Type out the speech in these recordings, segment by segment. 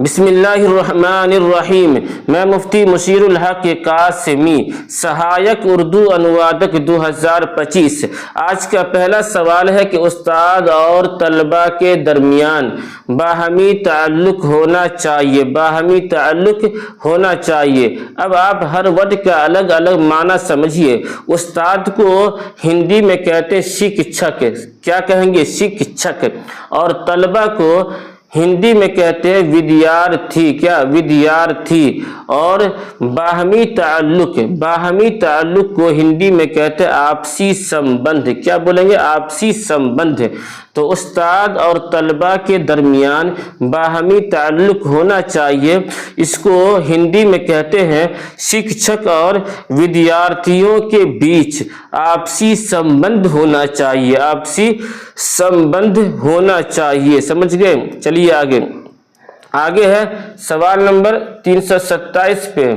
بسم اللہ الرحمن الرحیم۔ میں مفتی مشیر الحق قاسمی، سہایک اردو انوادک 2025۔ آج کا پہلا سوال ہے کہ استاد اور طلبہ کے درمیان باہمی تعلق ہونا چاہیے، باہمی تعلق ہونا چاہیے۔ اب آپ ہر ورڈ کا الگ الگ معنی سمجھیے۔ استاد کو ہندی میں کہتے ہیں شکشک، کیا کہیں گے؟ شکشک۔ اور طلبہ کو ہندی میں کہتے ہیں ودیارتھی، کیا؟ ودیارتھی۔ اور باہمی تعلق، باہمی تعلق کو ہندی میں کہتے ہیں آپسی سمبندھ، کیا بولیں گے؟ آپسی سمبندھ۔ تو استاد اور طلبہ کے درمیان باہمی تعلق ہونا چاہیے، اس کو ہندی میں کہتے ہیں شکشک اور ودیارتھیوں کے بیچ آپسی سمبندھ ہونا چاہیے، آپسی سمبندھ ہونا چاہیے۔ سمجھ گئے؟ چلیے آگے ہے سوال نمبر 327 پہ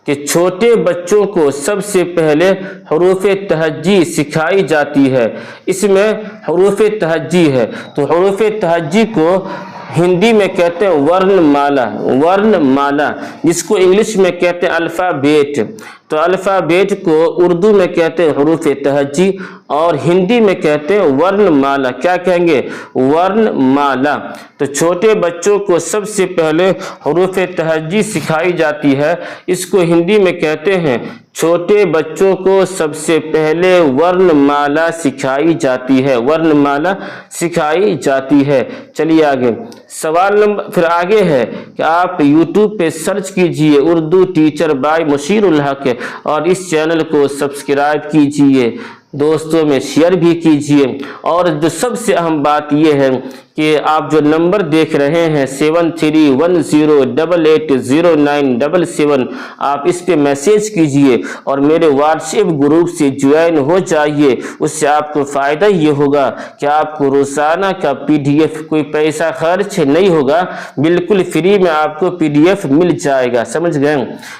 کہ چھوٹے بچوں کو سب سے پہلے حروف تہجی سکھائی جاتی ہے۔ اس میں حروف تہجی ہے، تو حروف تہجی کو ہندی میں کہتے ہیں ورن مالا، ورن مالا، جس کو انگلش میں کہتے ہیں الفابیٹ۔ تو الفابیٹ کو اردو میں کہتے ہیں حروف تہجی اور ہندی میں کہتے ہیں ورن مالا، کیا کہیں گے؟ ورن مالا۔ تو چھوٹے بچوں کو سب سے پہلے حروف تہجی سکھائی جاتی ہے، اس کو ہندی میں کہتے ہیں چھوٹے بچوں کو سب سے پہلے ورن مالا سکھائی جاتی ہے، ورن مالا سکھائی جاتی ہے۔ چلیے آگے سوال نمبر پھر آگے ہے کہ آپ یوٹیوب پہ سرچ کیجئے اردو ٹیچر بائی مشیر الحق اور اس چینل کو سبسکرائب کیجئے، دوستوں میں شیئر بھی کیجئے۔ اور جو سب سے اہم بات یہ ہے کہ آپ جو نمبر دیکھ رہے ہیں 7310880977، آپ اس پہ میسیج کیجئے اور میرے واٹس ایپ گروپ سے جوائن ہو جائیے۔ اس سے آپ کو فائدہ یہ ہوگا کہ آپ کو روزانہ کا PDF، کوئی پیسہ خرچ نہیں ہوگا، بالکل فری میں آپ کو PDF مل جائے گا۔ سمجھ گئے؟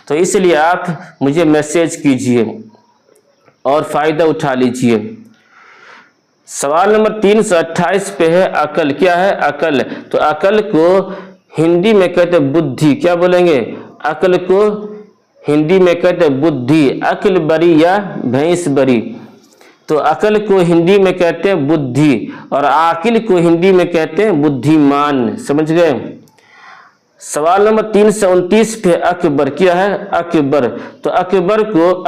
تو اس لیے آپ مجھے میسیج کیجئے اور فائدہ اٹھا لیجئے۔ سوال نمبر 328 پہ ہے عقل، کیا ہے؟ عقل۔ تو عقل کو ہندی میں کہتے ہیں بدھی، کیا بولیں گے؟ عقل کو ہندی میں کہتے ہیں بدھی، عقل بری یا بھینس بری۔ تو عقل کو ہندی میں کہتے ہیں بدھی اور عاقل کو ہندی میں کہتے ہیں بدھیمان۔ سمجھ گئے؟ سوال نمبر 329 پہ اکبر، کیا ہے؟ اکبر۔ تو اکبر کو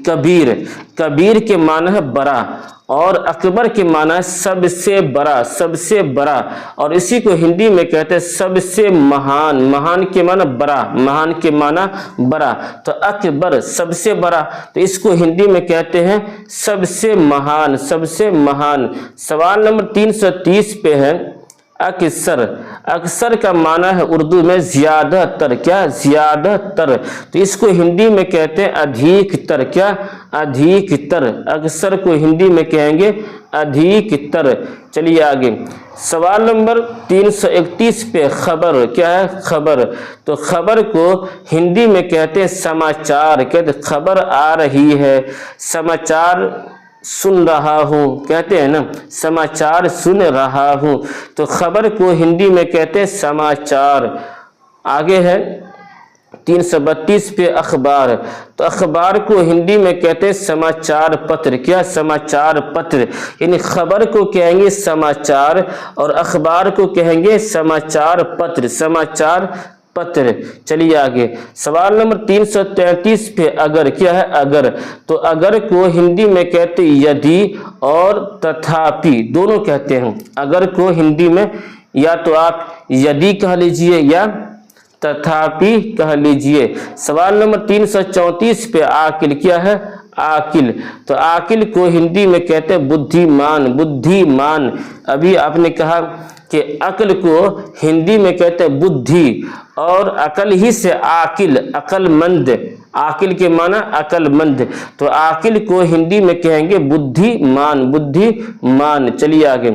کبیر، کبیر کے معنی ہے بڑا اور اکبر کے معنی ہے سب سے بڑا، سب سے بڑا۔ اور اسی کو ہندی میں کہتے ہیں سب سے مہان، مہان کے معنی بڑا، مہان کے معنی بڑا۔ تو اکبر سب سے بڑا، تو اس کو ہندی میں کہتے ہیں سب سے مہان، سب سے مہان۔ سوال نمبر 330 پہ ہے اکثر۔ اکثر کا معنی ہے اردو میں زیادہ تر، کیا؟ زیادہ تر۔ تو اس کو ہندی میں کہتے ہیں ادھیک تر، کیا؟ ادھیک تر۔ اکثر کو ہندی میں کہیں گے ادھیک تر۔ چلیے آگے سوال نمبر 331 پہ خبر، کیا ہے؟ خبر۔ تو خبر کو ہندی میں کہتے ہیں سماچار، کہتے ہیں خبر آ رہی ہے، سماچار سن رہا ہوں، کہتے ہیں نا سماچار سن رہا ہوں۔ تو خبر کو ہندی میں کہتے ہیں سماچار۔ آگے ہے 332 پہ اخبار۔ تو اخبار کو ہندی میں کہتے ہیں سماچار پتر، کیا؟ سماچار پتر۔ یعنی خبر کو کہیں گے سماچار اور اخبار کو کہیں گے سماچار پتر، سماچار پتر۔ چلیے آگے سوال نمبر 333 پہ اگر، کیا ہے؟ اگر۔ تو اگر کو ہندی میں کہتے ہیں یدی اور تتھاپی، دونوں کہتے ہیں۔ اگر کو ہندی میں یا تو آپ یدی کہہ لیجئے یا تتھاپی کہہ لیجئے۔ سوال نمبر 334 پہ عاقل، کیا ہے؟ عاقل۔ تو عاقل کو ہندی میں کہتے ہیں بدھیمان، بدھیمان۔ ابھی آپ نے کہا کہ عقل کو ہندی میں کہتے ہیں بدھی اور عقل ہی سے عاقل، عقل مند، عاقل کے معنی عقل مند۔ تو عاقل کو ہندی میں کہیں گے بدھیمان، بدھیمان۔ چلیے آگے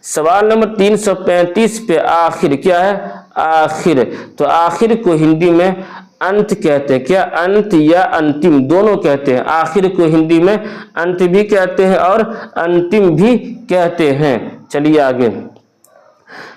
سوال نمبر 335 پہ آخر، کیا ہے؟ آخر۔ تو آخر کو ہندی میں انت کہتے ہیں، کیا؟ انت یا انتم، دونوں کہتے ہیں۔ آخر کو ہندی میں انت بھی کہتے ہیں اور انتم بھی کہتے ہیں۔ چلیے آگے